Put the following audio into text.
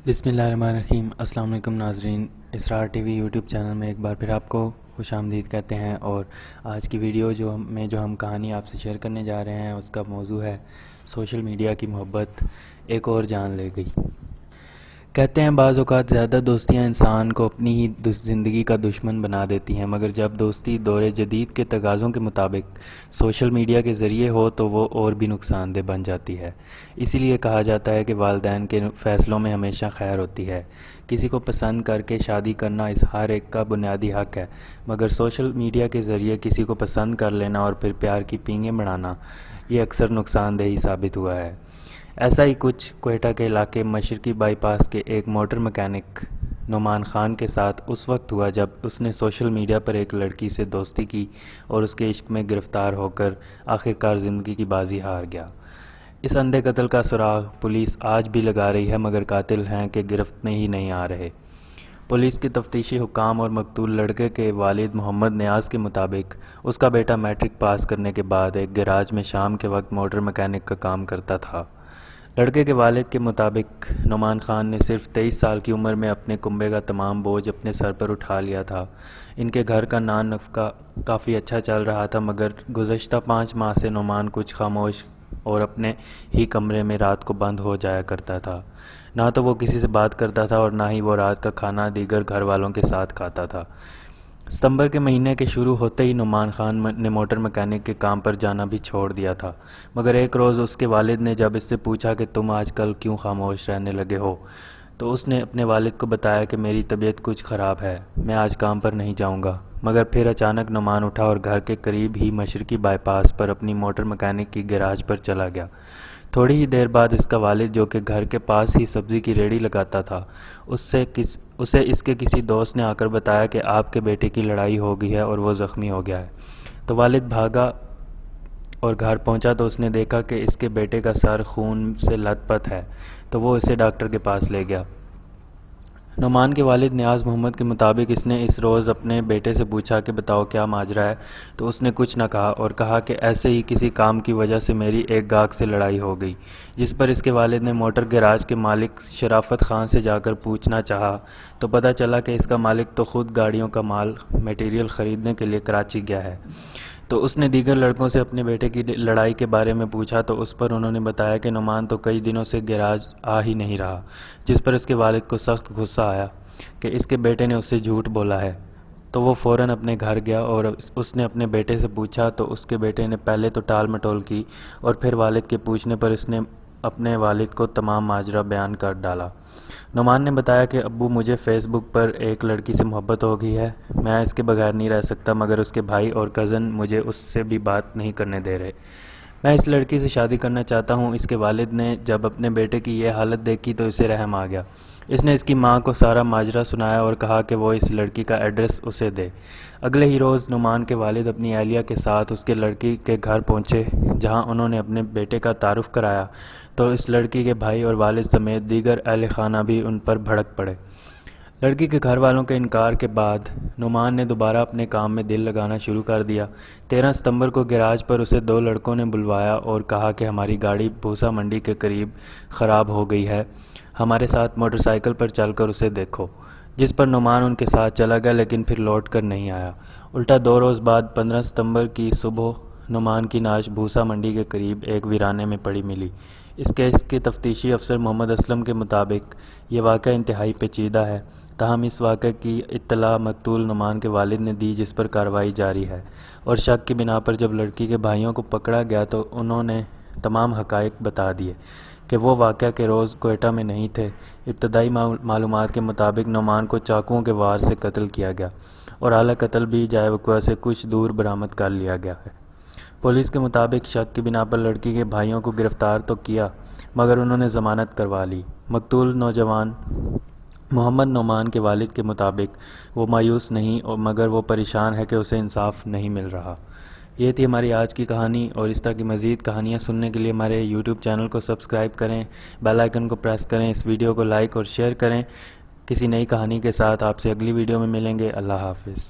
بسم اللہ الرحمن الرحیم۔ السلام علیکم ناظرین، اسرار ٹی وی یوٹیوب چینل میں ایک بار پھر آپ کو خوش آمدید کہتے ہیں۔ اور آج کی ویڈیو جو ہم کہانی آپ سے شیئر کرنے جا رہے ہیں اس کا موضوع ہے سوشل میڈیا کی محبت ایک اور جان لے گئی۔ کہتے ہیں بعض اوقات زیادہ دوستیاں انسان کو اپنی ہی زندگی کا دشمن بنا دیتی ہیں، مگر جب دوستی دور جدید کے تقاضوں کے مطابق سوشل میڈیا کے ذریعے ہو تو وہ اور بھی نقصان دہ بن جاتی ہے۔ اسی لیے کہا جاتا ہے کہ والدین کے فیصلوں میں ہمیشہ خیر ہوتی ہے۔ کسی کو پسند کر کے شادی کرنا اس ہر ایک کا بنیادی حق ہے، مگر سوشل میڈیا کے ذریعے کسی کو پسند کر لینا اور پھر پیار کی پینگیں بڑھانا یہ اکثر نقصان دہ ثابت ہوا ہے۔ ایسا ہی کچھ کوئٹہ کے علاقے مشرقی بائی پاس کے ایک موٹر مکینک نعمان خان کے ساتھ اس وقت ہوا جب اس نے سوشل میڈیا پر ایک لڑکی سے دوستی کی اور اس کے عشق میں گرفتار ہو کر آخرکار زندگی کی بازی ہار گیا۔ اس اندھے قتل کا سراغ پولیس آج بھی لگا رہی ہے، مگر قاتل ہیں کہ گرفت میں ہی نہیں آ رہے۔ پولیس کے تفتیشی حکام اور مقتول لڑکے کے والد محمد نیاز کے مطابق اس کا بیٹا میٹرک پاس کرنے کے بعد ایک گیراج میں شام کے وقت موٹر مکینک کا کام کرتا تھا۔ لڑکے کے والد کے مطابق نعمان خان نے صرف 23 سال کی عمر میں اپنے کنبے کا تمام بوجھ اپنے سر پر اٹھا لیا تھا۔ ان کے گھر کا نان نفقہ کافی اچھا چل رہا تھا، مگر گزشتہ 5 ماہ سے نعمان کچھ خاموش اور اپنے ہی کمرے میں رات کو بند ہو جایا کرتا تھا۔ نہ تو وہ کسی سے بات کرتا تھا اور نہ ہی وہ رات کا کھانا دیگر گھر والوں کے ساتھ کھاتا تھا۔ ستمبر کے مہینے کے شروع ہوتے ہی نعمان خان نے موٹر مکینک کے کام پر جانا بھی چھوڑ دیا تھا، مگر ایک روز اس کے والد نے جب اس سے پوچھا کہ تم آج کل کیوں خاموش رہنے لگے ہو، تو اس نے اپنے والد کو بتایا کہ میری طبیعت کچھ خراب ہے، میں آج کام پر نہیں جاؤں گا۔ مگر پھر اچانک نعمان اٹھا اور گھر کے قریب ہی مشرقی بائی پاس پر اپنی موٹر مکینک کی گیراج پر چلا گیا۔ تھوڑی ہی دیر بعد اس کا والد، جو کہ گھر کے پاس ہی سبزی کی ریہڑی لگاتا تھا، اسے اس کے کسی دوست نے آ کر بتایا کہ آپ کے بیٹے کی لڑائی ہو گئی ہے اور وہ زخمی ہو گیا ہے۔ تو والد بھاگا اور گھر پہنچا تو اس نے دیکھا کہ اس کے بیٹے کا سر خون سے لت پت ہے، تو وہ اسے ڈاکٹر کے پاس لے گیا۔ نعمان کے والد نیاز محمد کے مطابق اس نے اس روز اپنے بیٹے سے پوچھا کہ بتاؤ کیا ماجرا ہے، تو اس نے کچھ نہ کہا اور کہا کہ ایسے ہی کسی کام کی وجہ سے میری ایک گاہک سے لڑائی ہو گئی، جس پر اس کے والد نے موٹر گیراج کے مالک شرافت خان سے جا کر پوچھنا چاہا تو پتہ چلا کہ اس کا مالک تو خود گاڑیوں کا مال میٹیریل خریدنے کے لیے کراچی گیا ہے۔ تو اس نے دیگر لڑکوں سے اپنے بیٹے کی لڑائی کے بارے میں پوچھا تو اس پر انہوں نے بتایا کہ نعمان تو کئی دنوں سے گیراج آ ہی نہیں رہا، جس پر اس کے والد کو سخت غصہ آیا کہ اس کے بیٹے نے اس سے جھوٹ بولا ہے۔ تو وہ فوراً اپنے گھر گیا اور اس نے اپنے بیٹے سے پوچھا تو اس کے بیٹے نے پہلے تو ٹال مٹول کی اور پھر والد کے پوچھنے پر اس نے اپنے والد کو تمام ماجرا بیان کر ڈالا۔ نعمان نے بتایا کہ ابو مجھے فیس بک پر ایک لڑکی سے محبت ہو گئی ہے، میں اس کے بغیر نہیں رہ سکتا، مگر اس کے بھائی اور کزن مجھے اس سے بھی بات نہیں کرنے دے رہے، میں اس لڑکی سے شادی کرنا چاہتا ہوں۔ اس کے والد نے جب اپنے بیٹے کی یہ حالت دیکھی تو اسے رحم آ گیا۔ اس نے اس کی ماں کو سارا ماجرا سنایا اور کہا کہ وہ اس لڑکی کا ایڈریس اسے دے۔ اگلے ہی روز نعمان کے والد اپنی اہلیہ کے ساتھ اس کے لڑکی کے گھر پہنچے، جہاں انہوں نے اپنے بیٹے کا تعارف کرایا تو اس لڑکی کے بھائی اور والد سمیت دیگر اہل خانہ بھی ان پر بھڑک پڑے۔ لڑکی کے گھر والوں کے انکار کے بعد نعمان نے دوبارہ اپنے کام میں دل لگانا شروع کر دیا۔ 13 ستمبر کو گیراج پر اسے 2 لڑکوں نے بلوایا اور کہا کہ ہماری گاڑی بھوسا منڈی کے قریب خراب ہو گئی ہے، ہمارے ساتھ موٹر سائیکل پر چل کر اسے دیکھو، جس پر نعمان ان کے ساتھ چلا گیا لیکن پھر لوٹ کر نہیں آیا۔ الٹا 2 روز بعد 15 ستمبر کی صبح نعمان کی نعش بھوسا منڈی کے قریب ایک ویرانے میں پڑی ملی۔ اس کیس کے تفتیشی افسر محمد اسلم کے مطابق یہ واقعہ انتہائی پیچیدہ ہے، تاہم اس واقعے کی اطلاع مقتول نعمان کے والد نے دی، جس پر کارروائی جاری ہے، اور شک کی بنا پر جب لڑکی کے بھائیوں کو پکڑا گیا تو انہوں نے تمام حقائق بتا دیے کہ وہ واقعہ کے روز کوئٹہ میں نہیں تھے۔ ابتدائی معلومات کے مطابق نعمان کو چاقوؤں کے وار سے قتل کیا گیا اور آلہ قتل بھی جائے وقوع سے کچھ دور برآمد کر لیا گیا ہے۔ پولیس کے مطابق شک کی بنا پر لڑکی کے بھائیوں کو گرفتار تو کیا، مگر انہوں نے ضمانت کروا لی۔ مقتول نوجوان محمد نعمان کے والد کے مطابق وہ مایوس نہیں مگر وہ پریشان ہے کہ اسے انصاف نہیں مل رہا۔ یہ تھی ہماری آج کی کہانی، اور اس طرح کی مزید کہانیاں سننے کے لیے ہمارے یوٹیوب چینل کو سبسکرائب کریں، بیل آئیکن کو پریس کریں، اس ویڈیو کو لائک اور شیئر کریں۔ کسی نئی کہانی کے ساتھ آپ سے اگلی ویڈیو میں ملیں گے۔ اللہ حافظ۔